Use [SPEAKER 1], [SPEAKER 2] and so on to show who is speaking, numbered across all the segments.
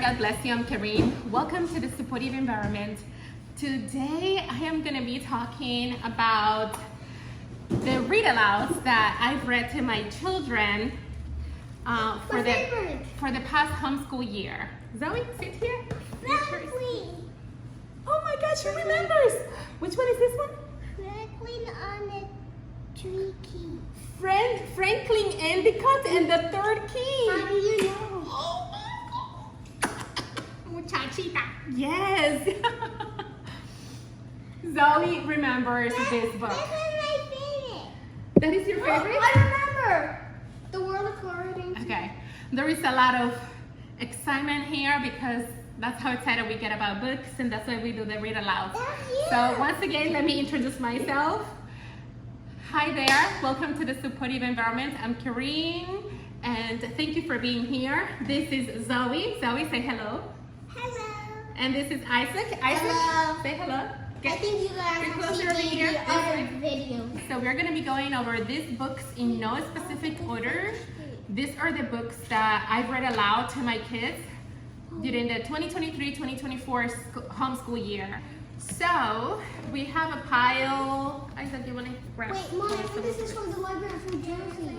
[SPEAKER 1] God bless you. I'm Querin. Welcome to the supportive environment. Today I am going to be talking about the read alouds that I've read to my children for the past homeschool year. Zoe, sit here.
[SPEAKER 2] Franklin.
[SPEAKER 1] Oh my gosh, she remembers. Which one is this one?
[SPEAKER 2] Franklin on the tree key.
[SPEAKER 1] Franklin Endicott and the third key.
[SPEAKER 2] How do you know?
[SPEAKER 1] Oh my God.
[SPEAKER 2] Muchachita.
[SPEAKER 1] Yes. Zoe remembers this book.
[SPEAKER 2] This is my favorite.
[SPEAKER 1] That is your favorite?
[SPEAKER 2] I remember. The World of Querin.
[SPEAKER 1] Okay. There is a lot of excitement here because that's how excited we get about books, and that's why we do the read aloud. So once again, let me introduce myself. Hi there. Welcome to the supportive environment. I'm Querin, and thank you for being here. This is Zoe. Zoe, say hello.
[SPEAKER 2] Hello.
[SPEAKER 1] And this is Isaac. Isaac,
[SPEAKER 2] Hello.
[SPEAKER 1] say hello.
[SPEAKER 2] I think you guys
[SPEAKER 1] Get
[SPEAKER 2] have
[SPEAKER 1] closer
[SPEAKER 2] seen
[SPEAKER 1] over here.
[SPEAKER 2] the other video.
[SPEAKER 1] So we're going to be going over these books in no specific order. These are the books that I've read aloud to my kids during the 2023-2024 homeschool year. So we have a pile. Isaac, you want to grab?
[SPEAKER 2] Wait, Mom, I think this is from the library from Jersey.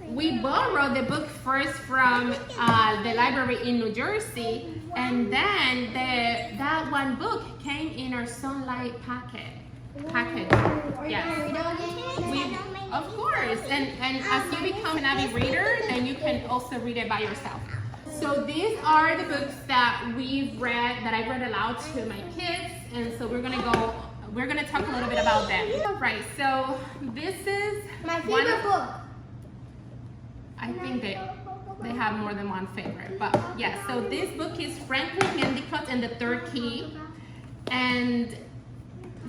[SPEAKER 1] We borrowed the book first from the library in New Jersey, and then that one book came in our Sonlight package. Yes. Of course, and as you become an avid reader, then you can also read it by yourself. So these are the books that I've read aloud to my kids, and so we're gonna talk a little bit about them. Right, so this is
[SPEAKER 2] My favorite book.
[SPEAKER 1] I think they have more than one favorite, but yeah. So this book is Franklin Endicott and the Third Key, and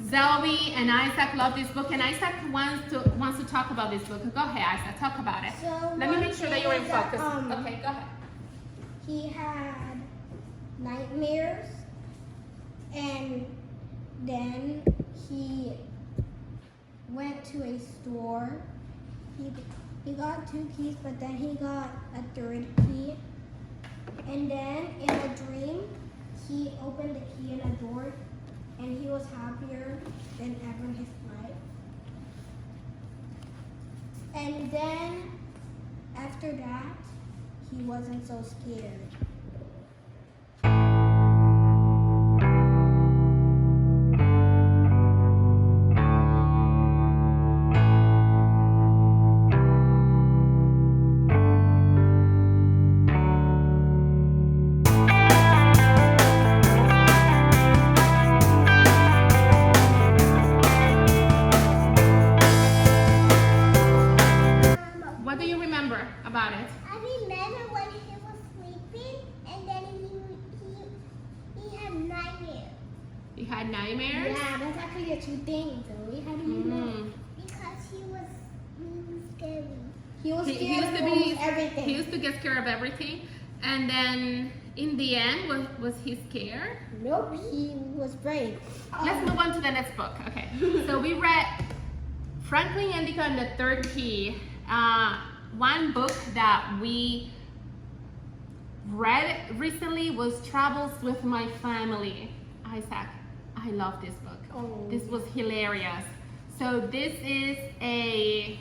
[SPEAKER 1] Zoe and Isaac love this book, and Isaac wants to talk about this book. Go ahead, Isaac, talk about it.
[SPEAKER 2] So
[SPEAKER 1] Let me make sure that you're in focus.
[SPEAKER 2] Um,
[SPEAKER 1] Okay, go ahead.
[SPEAKER 2] He had nightmares, and then he went to a store. He got 2 keys, but then he got a 3rd key. And then in a dream, he opened the key in a door, and he was happier than ever in his life. And then after that, he wasn't so scared.
[SPEAKER 1] What do you remember about it?
[SPEAKER 2] I remember when he was sleeping, and then he had nightmares.
[SPEAKER 1] You had nightmares?
[SPEAKER 2] Yeah, that's actually the 2 things. So we had to
[SPEAKER 1] Mm.
[SPEAKER 2] because he was really scary. He was
[SPEAKER 1] He
[SPEAKER 2] scared
[SPEAKER 1] used to
[SPEAKER 2] of
[SPEAKER 1] be.
[SPEAKER 2] everything.
[SPEAKER 1] He used to get scared of everything, and then in the end, was he scared?
[SPEAKER 2] Nope, he was brave.
[SPEAKER 1] Let's move on to the next book. Okay, so we read Franklin Endicott and the Third Key. One book that we read recently was Travels with My Family. Isaac, I love this book.
[SPEAKER 2] Oh.
[SPEAKER 1] This was hilarious. So this is a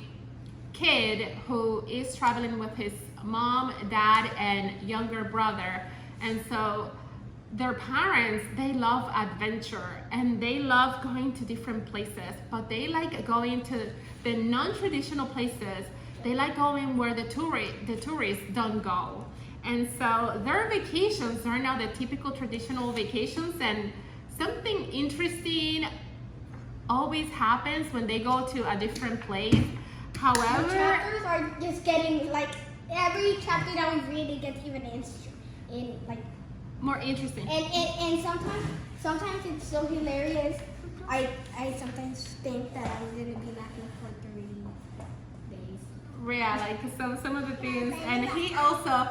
[SPEAKER 1] kid who is traveling with his mom, dad, and younger brother. And so their parents, they love adventure and they love going to different places, but they like going to the non-traditional places. They like going where the tourists don't go. And so their vacations are not the typical traditional vacations, and something interesting always happens when they go to a different place.
[SPEAKER 2] The
[SPEAKER 1] However,
[SPEAKER 2] chapters are just getting every chapter that we read, it gets even
[SPEAKER 1] more interesting.
[SPEAKER 2] and sometimes it's so hilarious. I sometimes think that I'm gonna be laughing for 3 days.
[SPEAKER 1] Yeah, like some of the things, and he also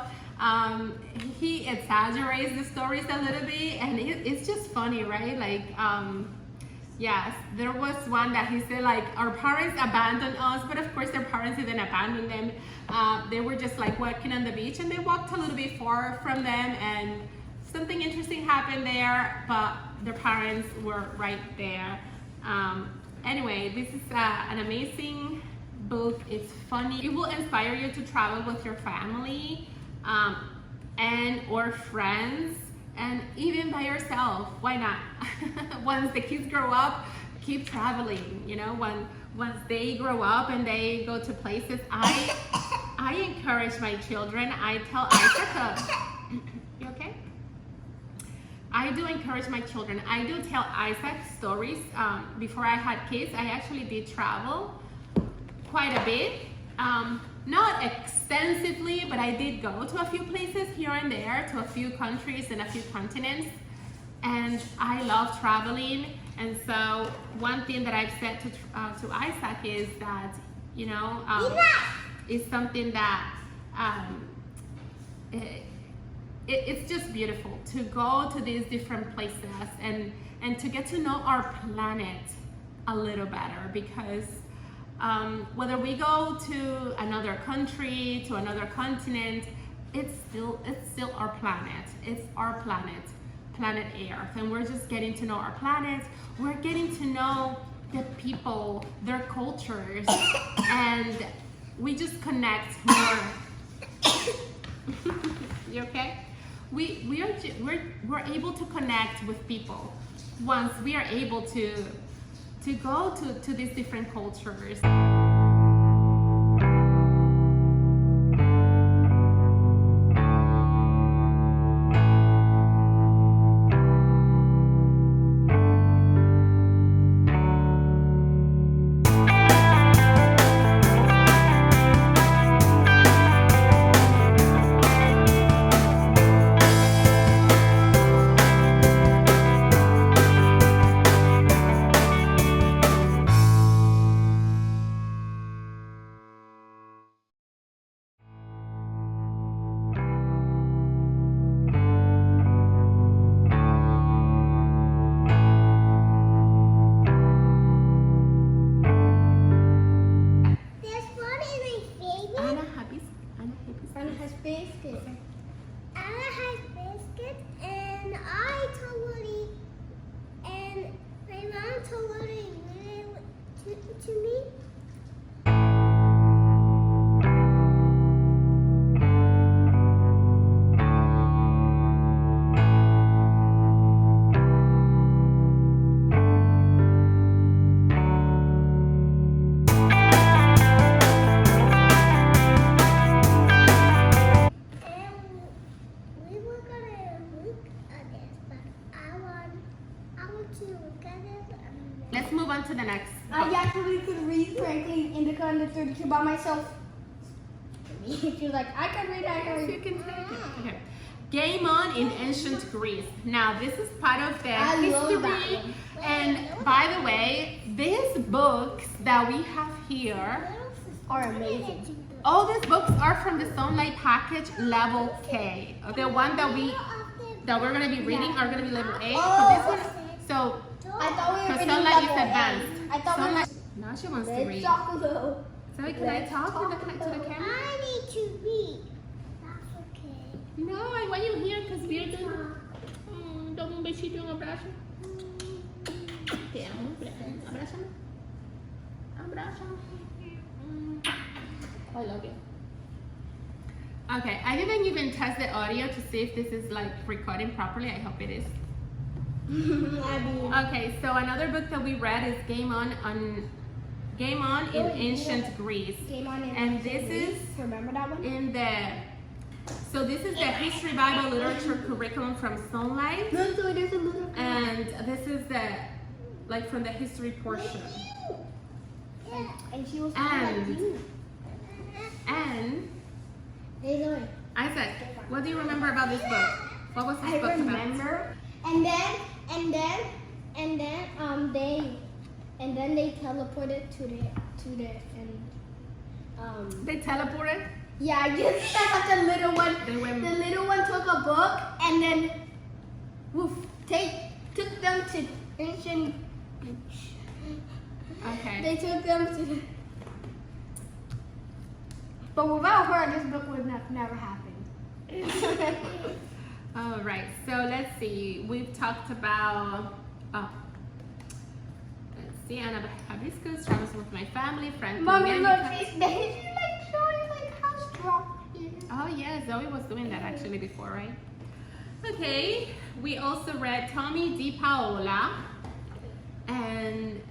[SPEAKER 1] he exaggerates the stories a little bit, and it's just funny, right? Like yes, there was one that he said like our parents abandoned us, but of course their parents didn't abandon them. They were just like walking on the beach, and they walked a little bit far from them, and something interesting happened there, but their parents were right there. Anyway, this is an amazing book. It's funny. It will inspire you to travel with your family and or friends, and even by yourself. Why not? Once the kids grow up, keep traveling. You know, once they grow up and they go to places, I encourage my children. I tell Isaac, you okay? I do encourage my children. I do tell Isaac stories. Before I had kids, I actually did travel quite a bit. Not extensively, but I did go to a few places here and there, to a few countries and a few continents. And I love traveling. And so one thing that I've said to Isaac is that, you know, it's something that it's just beautiful to go to these different places and to get to know our planet a little better, because whether we go to another country, to another continent, it's still our planet. It's our planet Earth, and we're just getting to know our planet. We're getting to know the people, their cultures, and we just connect more. You okay? We're able to connect with people once we are able to go to these different cultures. Let's move on to the next.
[SPEAKER 2] I actually could read Franklin Indica 32 by myself. She was like, I can read, I can read.
[SPEAKER 1] You can take it. Okay. Game On in Ancient Greece. Now, this is part of the history. And by the way, these books that we have here
[SPEAKER 2] Are amazing.
[SPEAKER 1] all these books are from the Sonlight Package Level K. The one that we're gonna be reading are gonna be level A. So this one, so
[SPEAKER 2] I thought we were reading
[SPEAKER 1] Sonlight is
[SPEAKER 2] level
[SPEAKER 1] advanced.
[SPEAKER 2] I thought
[SPEAKER 1] Sonlight, now she wants to read. Zoe, can I talk to the camera?
[SPEAKER 2] I need to read. That's okay.
[SPEAKER 1] No, I want you here because we're doing. Dá beijinho, abraço. Te amo, abraço. Abraço. I love you. Okay, I didn't even test the audio to see if this is like recording properly. I hope it is. Okay, so another book that we read is Game On in Ancient Greece. And this is
[SPEAKER 2] remember that one?
[SPEAKER 1] So this is the History Bible Literature Curriculum from Sonlight. And this is from the history portion.
[SPEAKER 2] And she was
[SPEAKER 1] and Isaac, what do you remember about this book? What was this book about?
[SPEAKER 2] I remember. And then they teleported to the
[SPEAKER 1] They teleported?
[SPEAKER 2] yeah, I just saw the little one. The little one took a book and then took them to ancient.
[SPEAKER 1] Okay.
[SPEAKER 2] They took them to. But without her, this book would have never happened.
[SPEAKER 1] All right, so let's see. We've talked about, let's see, Anna Hibiscus, travels with my family, friends.
[SPEAKER 2] Mommy, look, she's like showing like how strong she is.
[SPEAKER 1] Oh yeah, Zoe was doing that actually before, right? Okay, we also read Tommy Di Paola, and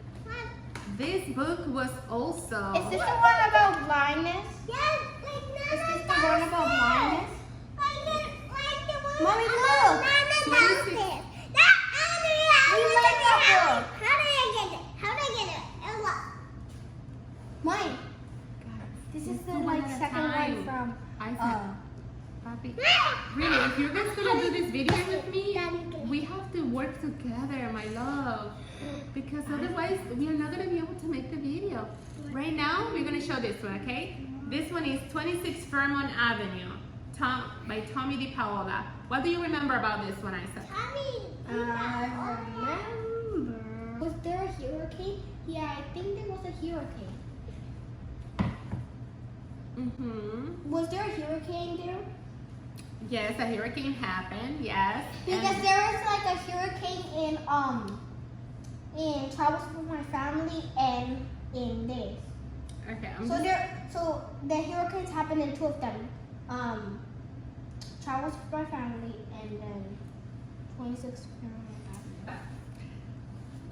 [SPEAKER 1] this book was also...
[SPEAKER 2] Is this the one about blindness?
[SPEAKER 3] Yes,
[SPEAKER 2] Is this the one about blindness?
[SPEAKER 3] like the one
[SPEAKER 2] Mommy, look.
[SPEAKER 3] We like
[SPEAKER 2] that book.
[SPEAKER 3] How did I get it? How did I get it?
[SPEAKER 2] Mine. This is the like second one from.
[SPEAKER 1] Papi. Really, if you're guys gonna do this video with me, we have to work together, my love. Because otherwise, we are not gonna be able to make the video. Right now, we're gonna show this one, okay? This one is 26 Fairmont Avenue, by Tommy Di Paola. What do you remember about this one, Isa?
[SPEAKER 2] I remember. Was there a hurricane? Yeah, I think there was a hurricane.
[SPEAKER 1] Mm-hmm.
[SPEAKER 2] Was there a hurricane there?
[SPEAKER 1] Yes, a hurricane happened, yes.
[SPEAKER 2] Because there was like a hurricane in Travels with My Family and in this.
[SPEAKER 1] Okay,
[SPEAKER 2] So the hurricanes happened in two of them. Travels with My Family and then 26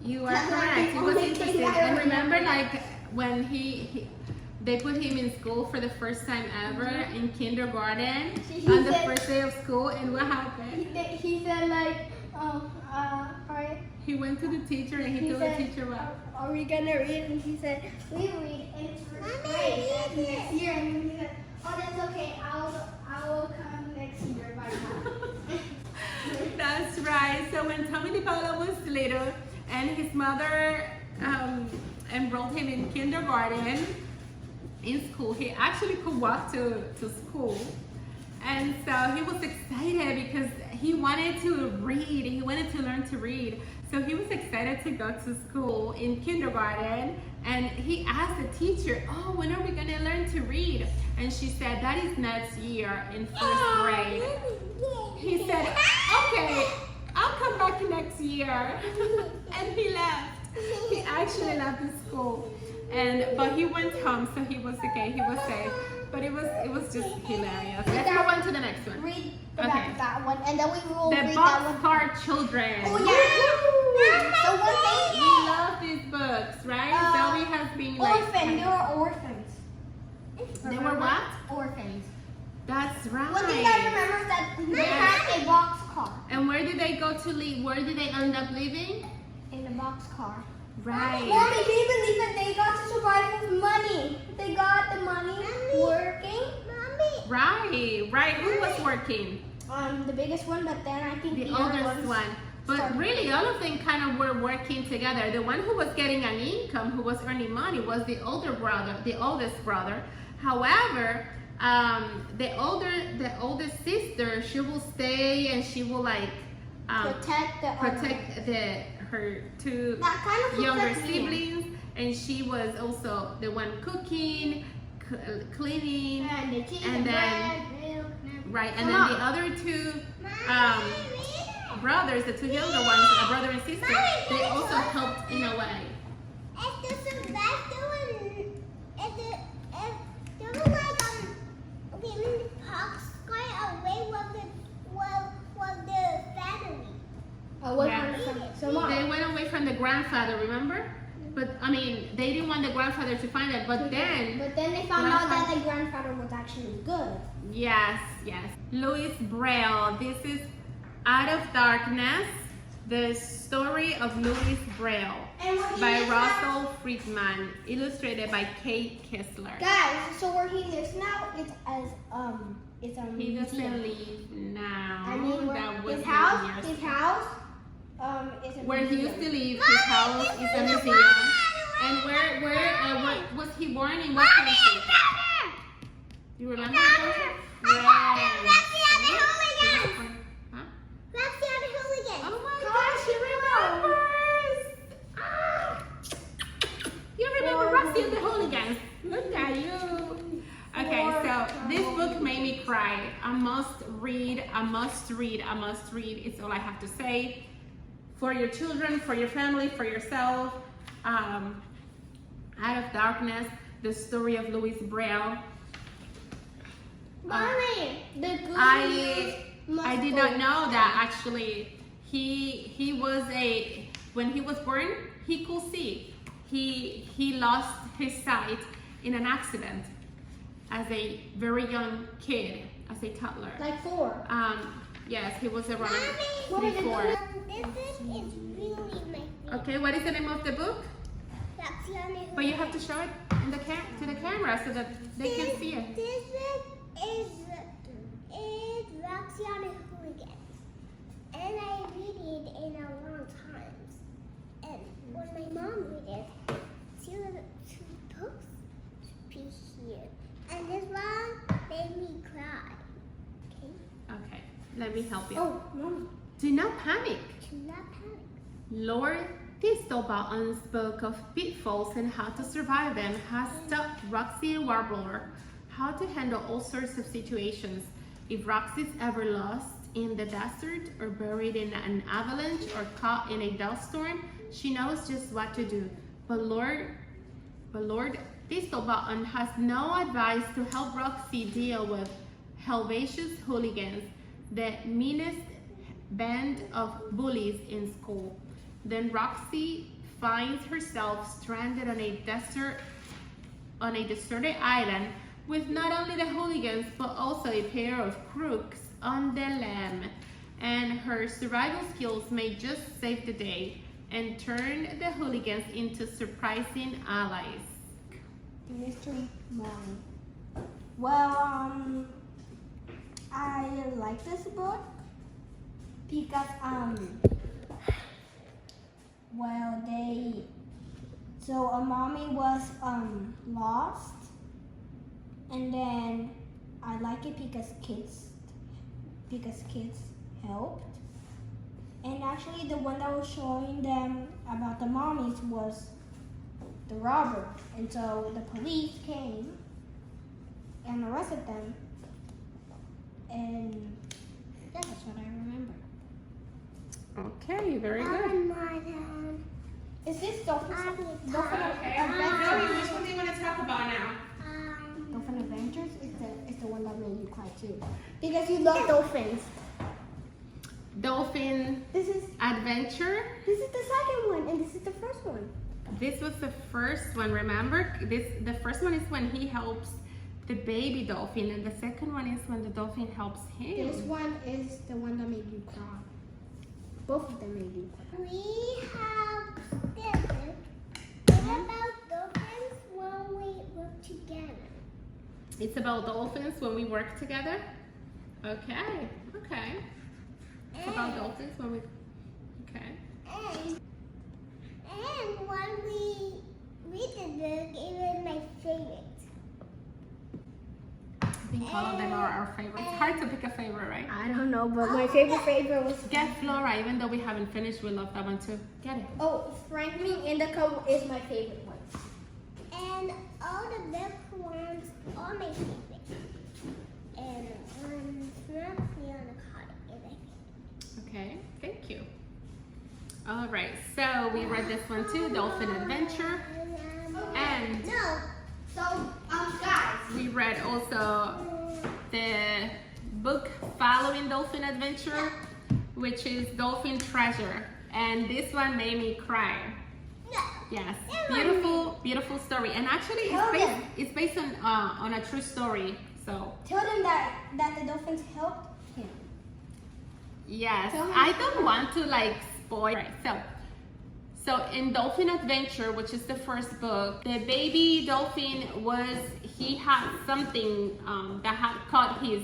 [SPEAKER 1] you are correct. He was interested. And remember, like when they put him in school for the first time ever in kindergarten on the first day of school, and what happened?
[SPEAKER 2] He said like,
[SPEAKER 1] He went to the teacher and he told the teacher what?
[SPEAKER 2] Are we gonna read? And he said, we read and it's first grade next year. And he said, oh, that's okay. I will come next year by now.
[SPEAKER 1] That's right. So when Tommy Di Paola was little and his mother enrolled him in kindergarten in school, he actually could walk to school. And so he was excited because he wanted to read. He wanted to learn to read. So he was excited to go to school in kindergarten. And he asked the teacher, oh, when are we going to learn to read? And she said, that is next year in first grade. He said, okay, I'll come back next year. And he left. He actually left the school. But he went home, so he was okay. He was safe. But it was just hilarious. Let's move on to the next one.
[SPEAKER 2] Read the back of that one, and then we will read
[SPEAKER 1] The
[SPEAKER 2] that one.
[SPEAKER 1] Boxcar Children.
[SPEAKER 2] Oh yeah. So one thing.
[SPEAKER 1] We love these books, right? Zoe has been like...
[SPEAKER 2] Orphan. They were orphans.
[SPEAKER 1] They were what?
[SPEAKER 2] Orphans.
[SPEAKER 1] That's right.
[SPEAKER 2] One thing I remember is that they had a box car.
[SPEAKER 1] And where did they go to live? Where did they end up living?
[SPEAKER 2] In a box car.
[SPEAKER 1] Right.
[SPEAKER 2] Mommy, can you believe that they got to survive with money? They got the money working.
[SPEAKER 1] Right. Who was working?
[SPEAKER 2] The biggest one, but then I think
[SPEAKER 1] The
[SPEAKER 2] other
[SPEAKER 1] oldest
[SPEAKER 2] ones
[SPEAKER 1] one. But
[SPEAKER 2] started.
[SPEAKER 1] really, all of them kind of were working together. The one who was getting an income, who was earning money, was the oldest brother. However, the oldest sister, she will stay and she will like
[SPEAKER 2] protect
[SPEAKER 1] her two
[SPEAKER 2] That kind of
[SPEAKER 1] younger
[SPEAKER 2] looks like me.
[SPEAKER 1] siblings, and she was also the one cooking, cleaning,
[SPEAKER 2] And the cheese
[SPEAKER 1] and
[SPEAKER 2] and
[SPEAKER 1] then
[SPEAKER 2] bread, milk,
[SPEAKER 1] right, and then the other two brothers, the two younger ones, a brother and sister, they also helped in a way. They went away from the grandfather, remember? But I mean, they didn't want the grandfather to find it. But then
[SPEAKER 2] they found out that the grandfather was actually good.
[SPEAKER 1] Yes. Louis Braille. This is Out of Darkness, the story of Louis Braille by Russell Friedman, illustrated by Kate Kessler.
[SPEAKER 2] Guys, so where he lives now, it's a
[SPEAKER 1] He doesn't
[SPEAKER 2] museum.
[SPEAKER 1] live now.
[SPEAKER 2] I mean,
[SPEAKER 1] That was
[SPEAKER 2] his
[SPEAKER 1] many
[SPEAKER 2] house
[SPEAKER 1] years
[SPEAKER 2] is a
[SPEAKER 1] where he
[SPEAKER 2] museum.
[SPEAKER 1] used to live, his house is a museum. And where was he born in what country? You remember? Huh? Oh my gosh, she remembers! You remember Roxy and the Hooligans? Look at you. Okay, so this book made me cry. A must read, a must read, a must read. It's all I have to say. For your children, for your family, for yourself. Out of Darkness, the story of Louis Braille.
[SPEAKER 2] Mommy, the good
[SPEAKER 1] I did not know that actually. He was when he was born, he could see. He lost his sight in an accident as a very young kid, as a toddler.
[SPEAKER 2] Like 4.
[SPEAKER 1] Yes, he was around
[SPEAKER 2] Mommy,
[SPEAKER 1] 3, 4.
[SPEAKER 3] This is really my favorite.
[SPEAKER 1] Okay, what is the name of the book?
[SPEAKER 3] Roxanne.
[SPEAKER 1] But you have to show it in the to the camera so that they can see it.
[SPEAKER 3] This is Roxanne Hooligans. And I read it in a long times. And when my mom read it, she was supposed to be here. And this one made me cry. Okay?
[SPEAKER 1] Okay, let me help you.
[SPEAKER 2] Oh, Mommy.
[SPEAKER 1] Do not panic.
[SPEAKER 3] Do not panic.
[SPEAKER 1] Lord Thistlebottom's book of pitfalls and how to survive them has taught Roxy and Warbler how to handle all sorts of situations. If Roxy's ever lost in the desert or buried in an avalanche or caught in a dust storm, she knows just what to do. But Lord Thistlebottom has no advice to help Roxy deal with Helvetius hooligans, the meanest band of bullies in school. Then Roxy finds herself stranded on a deserted island with not only the hooligans but also a pair of crooks on the lam. And her survival skills may just save the day and turn the hooligans into surprising allies.
[SPEAKER 2] Mystery Mommy. Well, I like this book because so a mommy was lost, and then I like it because kids helped. And actually the one that was showing them about the mommies was the robber, and so the police came and arrested them, and that's what I remember.
[SPEAKER 1] Okay, very good.
[SPEAKER 2] Is this Dolphin
[SPEAKER 1] Okay,
[SPEAKER 2] Adventures?
[SPEAKER 1] which one do you want to talk about now?
[SPEAKER 2] Dolphin Adventures is the one that made you cry too, because you love dolphins.
[SPEAKER 1] Dolphin
[SPEAKER 2] This is
[SPEAKER 1] Adventure.
[SPEAKER 2] the second one, and this is the first one.
[SPEAKER 1] This was the first one, remember? The first one is when he helps the baby dolphin, and the second one is when the dolphin helps him.
[SPEAKER 2] This one is the one that made you cry. Both of them made you cry.
[SPEAKER 3] We have this. What about dolphins when we work together?
[SPEAKER 1] It's about dolphins when we work together. Okay. It's about dolphins when we. Okay.
[SPEAKER 3] And when we read the book, it was my favorite.
[SPEAKER 1] I think all of them are our favorites. It's hard to pick a favorite, right?
[SPEAKER 2] I don't know, but my favorite was
[SPEAKER 1] Get Flora, even though we haven't finished, we love that one too. Get it.
[SPEAKER 2] Franklin Indigo is my favorite one.
[SPEAKER 3] And all the book ones are my favorite. And Frankly on the card is my favorite.
[SPEAKER 1] Okay, thank you. All right, so we read this one too, Dolphin Adventure. And
[SPEAKER 2] Guys.
[SPEAKER 1] we read also the book following Dolphin Adventure, which is Dolphin Treasure. And this one made me cry. Yes, beautiful story. And actually it's based on a true story. So
[SPEAKER 2] Tell them that the dolphins helped him.
[SPEAKER 1] yes,
[SPEAKER 2] Tell him.
[SPEAKER 1] I don't want to like spoil. Right, so in Dolphin Adventure, which is the first book, the baby dolphin he had something that had caught his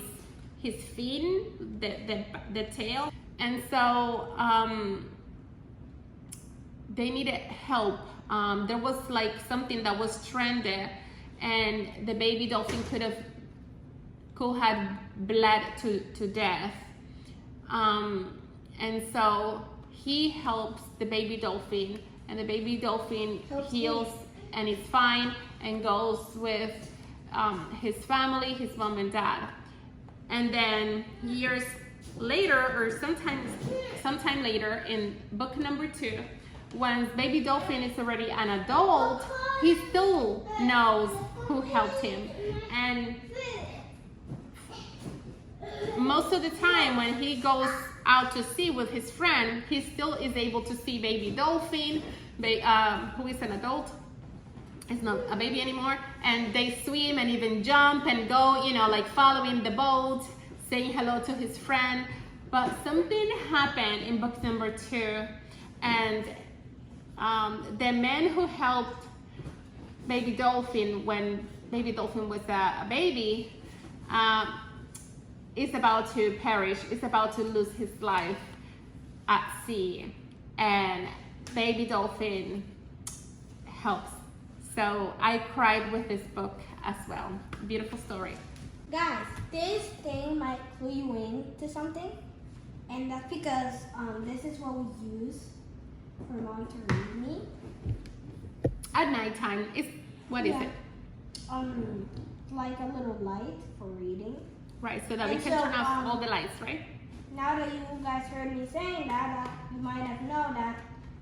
[SPEAKER 1] fin, the tail, and so they needed help. There was like something that was stranded, and the baby dolphin could have bled to death, and so he helps the baby dolphin, and the baby dolphin heals and is fine and goes with his family, his mom and dad. And then years later, or sometime later in book number 2, when baby dolphin is already an adult, he still knows who helped him. And most of the time when he goes out to sea with his friend, he still is able to see baby dolphin, who is an adult. It's not a baby anymore, and they swim and even jump and go, you know, like following the boat, saying hello to his friend. But something happened in book number 2, and the man who helped baby dolphin when baby dolphin was a baby is about to perish, is about to lose his life at sea, and baby dolphin helps. So I cried with this book as well. Beautiful story.
[SPEAKER 2] Guys, this thing might clue you in to something, and that's because this is what we use for Mom to read me.
[SPEAKER 1] At nighttime, what is it?
[SPEAKER 2] Like a little light for reading.
[SPEAKER 1] Right, so that we can turn off all the lights, right?
[SPEAKER 2] Now that you guys heard me saying that, you might have known that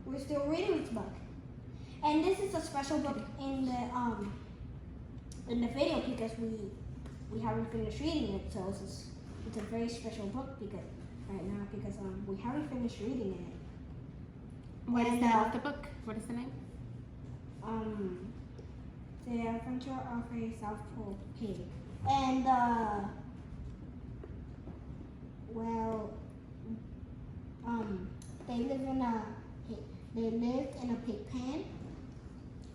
[SPEAKER 2] we're still reading this book. And this is a special book in the video because we haven't finished reading it, so it's a very special book because we haven't finished reading it.
[SPEAKER 1] What is the name of the book? What is the name?
[SPEAKER 2] The Adventure of a South Pole Pig. And they lived in a pig pen,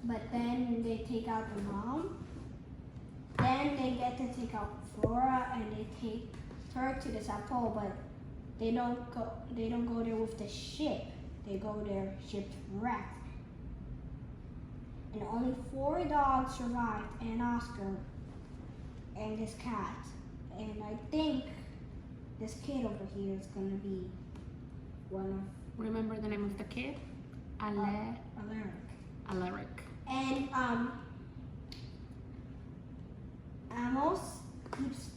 [SPEAKER 2] but then they take out the mom. Then they get to take out Flora, and they take her to the South Pole, but they don't go there with the ship. They go there shipwrecked. And only 4 dogs survived, and Oscar, and this cat. And I think this kid over here is gonna be one of.
[SPEAKER 1] Remember the name of the kid? Alaric.
[SPEAKER 2] And Amos keeps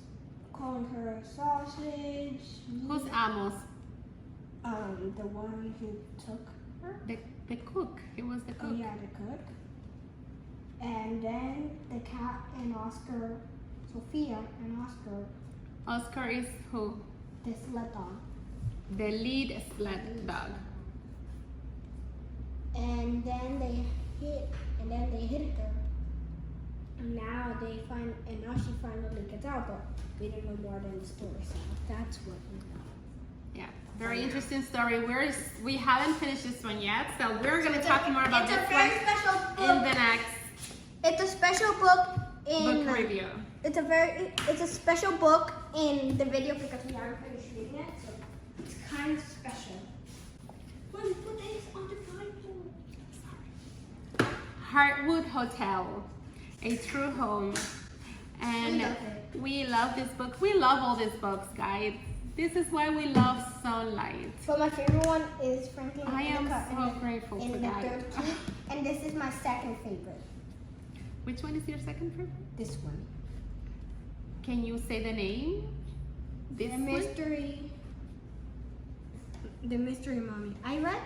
[SPEAKER 2] calling her sausage.
[SPEAKER 1] Who's Amos?
[SPEAKER 2] The one who took her.
[SPEAKER 1] The cook. He was the cook.
[SPEAKER 2] Oh yeah, the cook. And then the cat and Oscar, Sophia and Oscar.
[SPEAKER 1] Oscar is who?
[SPEAKER 2] The sled dog.
[SPEAKER 1] The lead sled dog.
[SPEAKER 2] And then they hit her. And now she finally gets out, but we don't know more than the story, so that's what we know.
[SPEAKER 1] Yeah, very interesting story. We haven't finished this one yet, so we're gonna talk more about this one in the next
[SPEAKER 2] It's a special book in
[SPEAKER 1] book review.
[SPEAKER 2] It's a special book in the video because we haven't finished reading it, so it's kind of special. Let me put this on the Bible.
[SPEAKER 1] Heartwood Hotel, A True Home. And we love this book. We love all these books, guys. This is why we love Sonlight.
[SPEAKER 2] But my favorite one is Franklin.
[SPEAKER 1] I am so grateful for that.
[SPEAKER 2] Third key, and this is my second favorite.
[SPEAKER 1] Which one is your second favorite?
[SPEAKER 2] This one.
[SPEAKER 1] Can you say the name?
[SPEAKER 2] The mystery mommy. I read.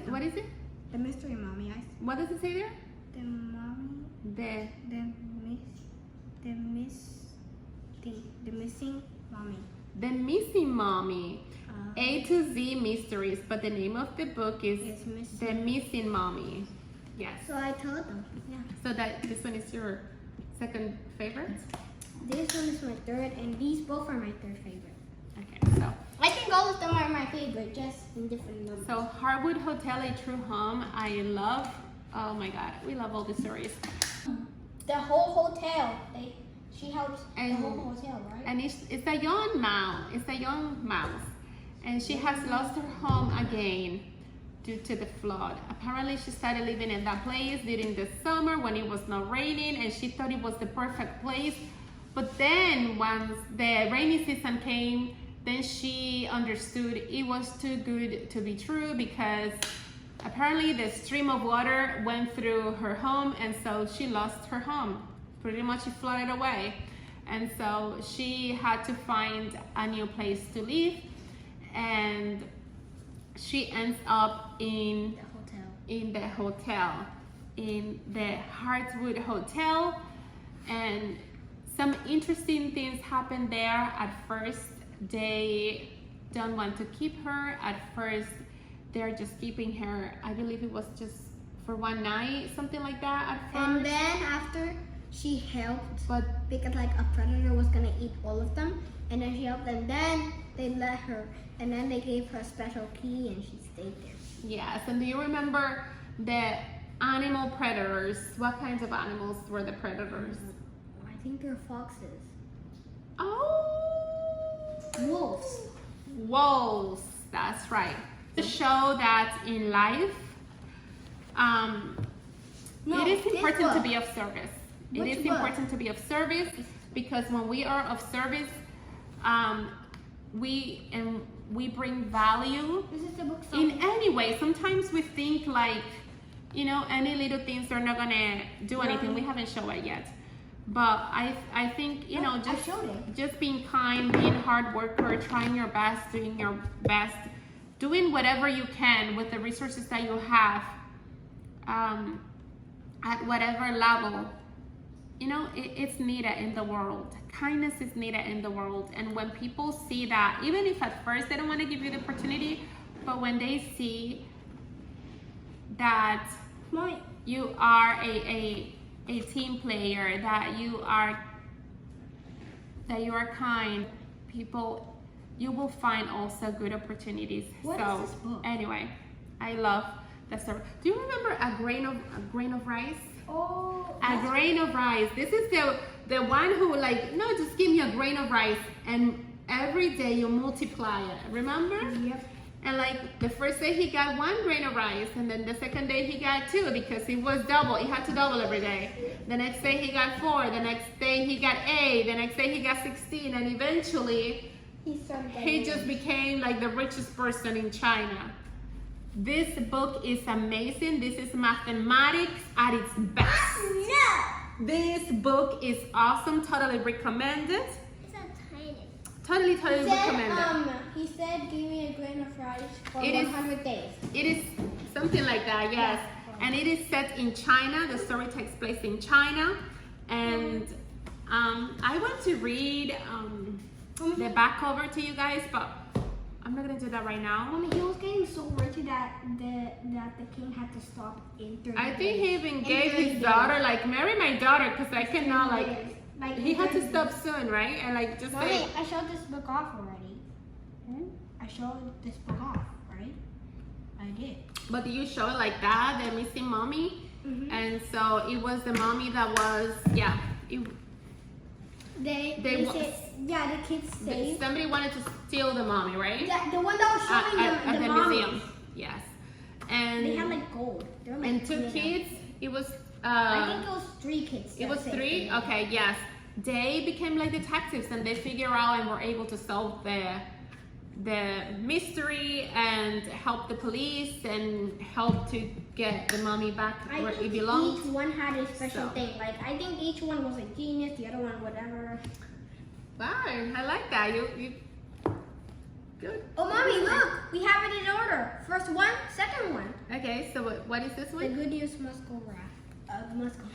[SPEAKER 1] What is it?
[SPEAKER 2] The mystery mommy.
[SPEAKER 1] What does it say there?
[SPEAKER 2] The mommy. The missing mommy.
[SPEAKER 1] The Missing Mommy. A to Z Mysteries, but the name of the book is The Missing Mommy. Yes.
[SPEAKER 2] So I told them. Yeah.
[SPEAKER 1] So this one is your second favorite?
[SPEAKER 2] This one is my third, and these both are my third favorite.
[SPEAKER 1] Okay, so
[SPEAKER 2] I think all of them are my favorite, just in different numbers.
[SPEAKER 1] So Heartwood Hotel, A True Home, I love. Oh my God, we love all the stories.
[SPEAKER 2] The whole hotel, she helps the whole hotel, right?
[SPEAKER 1] And it's a young mouse. It's a young mouse, and she has lost her home again due to the flood. Apparently, she started living in that place during the summer when it was not raining, and she thought it was the perfect place. But then once the rainy season came, then she understood it was too good to be true because apparently the stream of water went through her home, and so she lost her home. Pretty much it flooded away. And so she had to find a new place to live, and she ends up in the hotel, in the Heartwood Hotel, and some interesting things happen there. At first, they don't want to keep her. At first, they're just keeping her, I believe it was just for one night, something like that at first.
[SPEAKER 2] And then after she helped, because like a predator was gonna eat all of them, and then she helped them, then they let her, and then they gave her a special key and she stayed there.
[SPEAKER 1] Yes, and do you remember the animal predators? What kinds of animals were the predators?
[SPEAKER 2] I think they're foxes.
[SPEAKER 1] Oh!
[SPEAKER 2] Wolves.
[SPEAKER 1] Wolves, that's right. To show that in life, it is important to be of service. It is important to be of service, because when we are of service, we bring value
[SPEAKER 2] This is the book
[SPEAKER 1] in any way. Sometimes we think like, you know, any little things are not gonna do anything. We haven't shown it yet, but I think, you know, just being kind, being a hard worker, trying your best, doing your best, doing whatever you can with the resources that you have, at whatever level, you know, it's needed in the world. Kindness is needed in the world. And when people see that, even if at first they don't want to give you the opportunity, but when they see that you are a team player, that you are kind, people, you will find also good opportunities.
[SPEAKER 2] What is this book?
[SPEAKER 1] Anyway, I love that story. Do you remember a grain of rice?
[SPEAKER 2] Oh,
[SPEAKER 1] A grain of rice. This is the one who like, no, just give me a grain of rice, and every day you multiply it. Remember?
[SPEAKER 2] Yep.
[SPEAKER 1] And like the first day he got 1 grain of rice, and then the second day he got 2 because it was double. He had to double every day. The next day he got 4. The next day he got 8. The next day he got 16, and eventually he just became like the richest person in China. This book is amazing. This is mathematics at its best.
[SPEAKER 3] No!
[SPEAKER 1] This book is awesome. Totally recommended.
[SPEAKER 3] It's a tiny.
[SPEAKER 1] Totally recommended.
[SPEAKER 2] He said, give me a grain of rice for
[SPEAKER 1] It is-
[SPEAKER 2] 100 days.
[SPEAKER 1] It is something like that, yes. And it is set in China. The story takes place in China. And I want to read the back cover to you guys, but I'm not gonna do that right now.
[SPEAKER 2] Mommy, he was getting so rich that the king had to stop in 30
[SPEAKER 1] I think
[SPEAKER 2] days.
[SPEAKER 1] he even
[SPEAKER 2] In
[SPEAKER 1] gave
[SPEAKER 2] 30
[SPEAKER 1] his
[SPEAKER 2] days.
[SPEAKER 1] daughter, like, marry my daughter, because I cannot, like,
[SPEAKER 2] Like,
[SPEAKER 1] he
[SPEAKER 2] in
[SPEAKER 1] had to
[SPEAKER 2] 30
[SPEAKER 1] stop
[SPEAKER 2] days.
[SPEAKER 1] soon, right? And like, just
[SPEAKER 2] Mommy,
[SPEAKER 1] say,
[SPEAKER 2] I showed this book off already. I showed this book off, right? I did.
[SPEAKER 1] but do you show it like that, the missing mommy? And so it was the mommy that was, yeah,
[SPEAKER 2] They
[SPEAKER 1] wa-
[SPEAKER 2] said, yeah, the kids saved.
[SPEAKER 1] somebody wanted to steal the mommy, right?
[SPEAKER 2] The one that was showing
[SPEAKER 1] At
[SPEAKER 2] them
[SPEAKER 1] the
[SPEAKER 2] the mommies.
[SPEAKER 1] museum, yes. And
[SPEAKER 2] They had like gold. They were, like,
[SPEAKER 1] and 2
[SPEAKER 2] clean.
[SPEAKER 1] kids, it was,
[SPEAKER 2] I think it was 3 kids.
[SPEAKER 1] it
[SPEAKER 2] that
[SPEAKER 1] was
[SPEAKER 2] saved
[SPEAKER 1] 3?
[SPEAKER 2] them.
[SPEAKER 1] Okay, yes. They became like detectives, and they figure out and were able to solve the mystery and help the police and help to get the mommy back
[SPEAKER 2] I
[SPEAKER 1] where it
[SPEAKER 2] think
[SPEAKER 1] belongs.
[SPEAKER 2] each one had a special
[SPEAKER 1] So.
[SPEAKER 2] thing. Like, I think each one was a genius, the other one whatever.
[SPEAKER 1] Wow, I like that. You good.
[SPEAKER 2] Oh, Mommy, look! We have it in order. First one, second one.
[SPEAKER 1] Okay, so what is this
[SPEAKER 2] The
[SPEAKER 1] one?
[SPEAKER 2] good news must go right. Must go.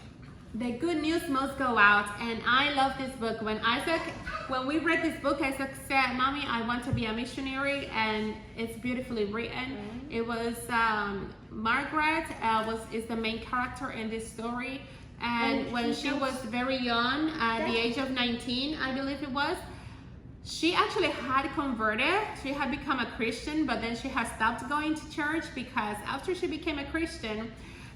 [SPEAKER 1] The good news must go out, and I love this book. When we read this book, Isaac said, "Mommy, I want to be a missionary," and it's beautifully written. It was Margaret is the main character in this story, and when she was very young, at the age of 19, I believe it was, she actually had converted. She had become a Christian, but then she had stopped going to church because after she became a Christian,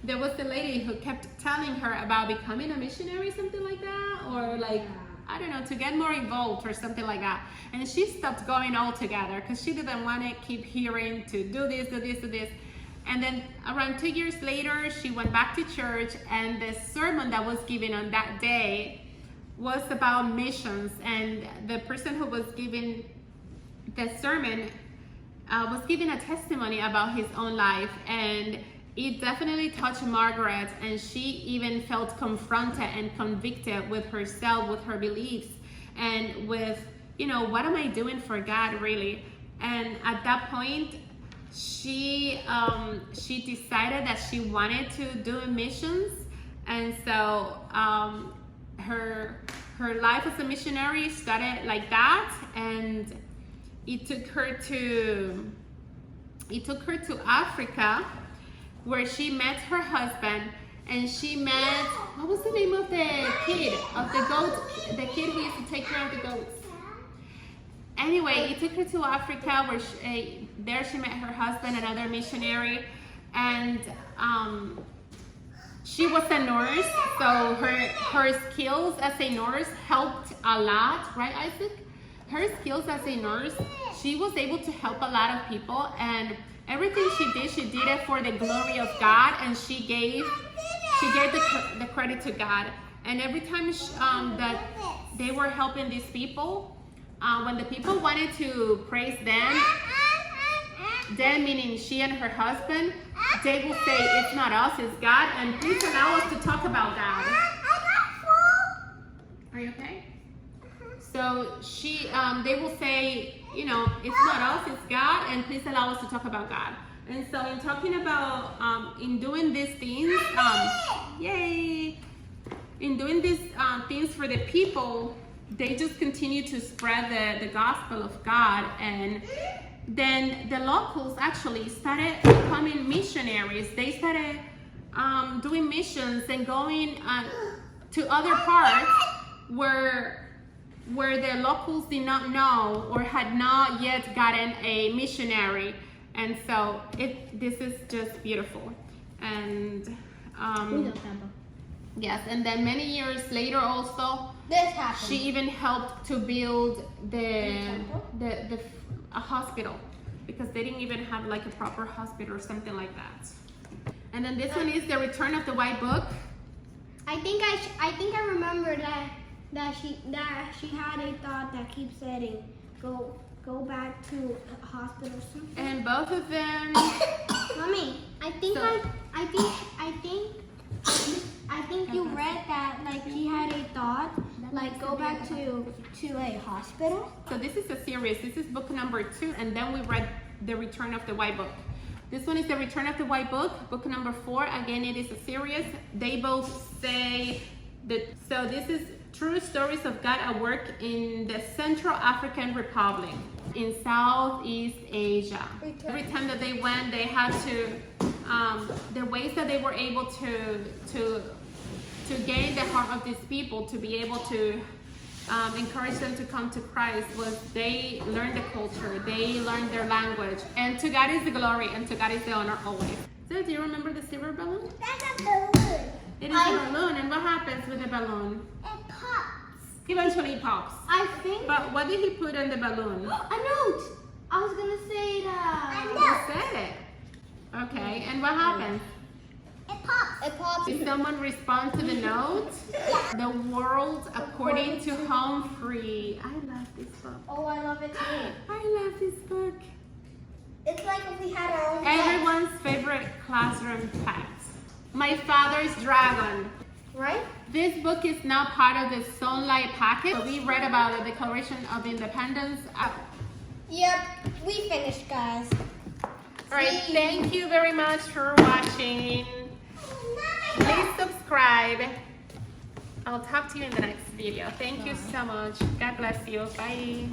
[SPEAKER 1] there was the lady who kept telling her about becoming a missionary, something like that, or like, I don't know, to get more involved or something like that. And she stopped going altogether because she didn't want to keep hearing to do this, do this, do this. And then around 2 years later, she went back to church, and the sermon that was given on that day was about missions. And the person who was giving the sermon was giving a testimony about his own life, and it definitely touched Margaret, and she even felt confronted and convicted with herself, with her beliefs. and with, you know, what am I doing for God really? And at that point, she decided that she wanted to do missions, and so her life as a missionary started like that, and it took her to Africa, where she met her husband, and she met, what was the name of the kid, of the goat, the kid who used to take care of the goats. Anyway, it took her to Africa, where there she met her husband, another missionary, and she was a nurse, so her skills as a nurse helped a lot, right, Isaac? Her skills as a nurse, she was able to help a lot of people, and everything she did it for the glory of God, and she gave the credit to God. And every time that they were helping these people, when the people wanted to praise them, meaning she and her husband, they will say, it's not us, it's God, and please allow us to talk about God. Are you okay? So they will say, you know, it's not us, it's God, and please allow us to talk about God. And so in talking about, in doing these things, yay! In doing these things for the people, they just continue to spread the gospel of God, and then the locals actually started becoming missionaries. They started doing missions and going to other parts where the locals did not know or had not yet gotten a missionary. And so this is just beautiful. And yes, and then many years later also,
[SPEAKER 2] This happened.
[SPEAKER 1] she even helped to build a hospital, because they didn't even have like a proper hospital or something like that. And then this one is the Return of the White Book.
[SPEAKER 2] I think I remember that she had a thought that keeps saying go back to a hospital or something.
[SPEAKER 1] And both of them,
[SPEAKER 2] Mommy, I think you read that, like, she had a thought, like, go back to a hospital.
[SPEAKER 1] so this is a series. This is book number 2, and then we read the Return of the White Book. This one is the Return of the White Book, book number 4. Again, it is a series. They both say that, so this is true stories of God at work in the Central African Republic, in Southeast Asia. Every time that they went, they had to, the ways that they were able to gain the heart of these people, to be able to encourage them to come to Christ, was they learned the culture, they learned their language, and to God is the glory, and to God is the honor always. So do you remember the silver balloon?
[SPEAKER 3] That's a balloon.
[SPEAKER 1] It is a balloon, and what happens with the balloon?
[SPEAKER 3] It pops.
[SPEAKER 1] Eventually it pops.
[SPEAKER 2] I think
[SPEAKER 1] But what did he put in the balloon?
[SPEAKER 2] a note. I was gonna say that.
[SPEAKER 1] You said it. Okay, and what happens?
[SPEAKER 3] It pops.
[SPEAKER 2] It pops.
[SPEAKER 1] Did someone respond to the note? The World According to Humphrey. I love this book.
[SPEAKER 2] Oh, I love it too.
[SPEAKER 1] I love this book.
[SPEAKER 2] It's like if we had our own.
[SPEAKER 1] Everyone's favorite classroom pet. My Father's Dragon.
[SPEAKER 2] Right?
[SPEAKER 1] This book is now part of the Sonlight Package. We read about the Declaration of Independence.
[SPEAKER 2] Yep. We finished, guys.
[SPEAKER 1] All right, thank you very much for watching. Please subscribe. I'll talk to you in the next video. Thank you so much. God bless you. Bye.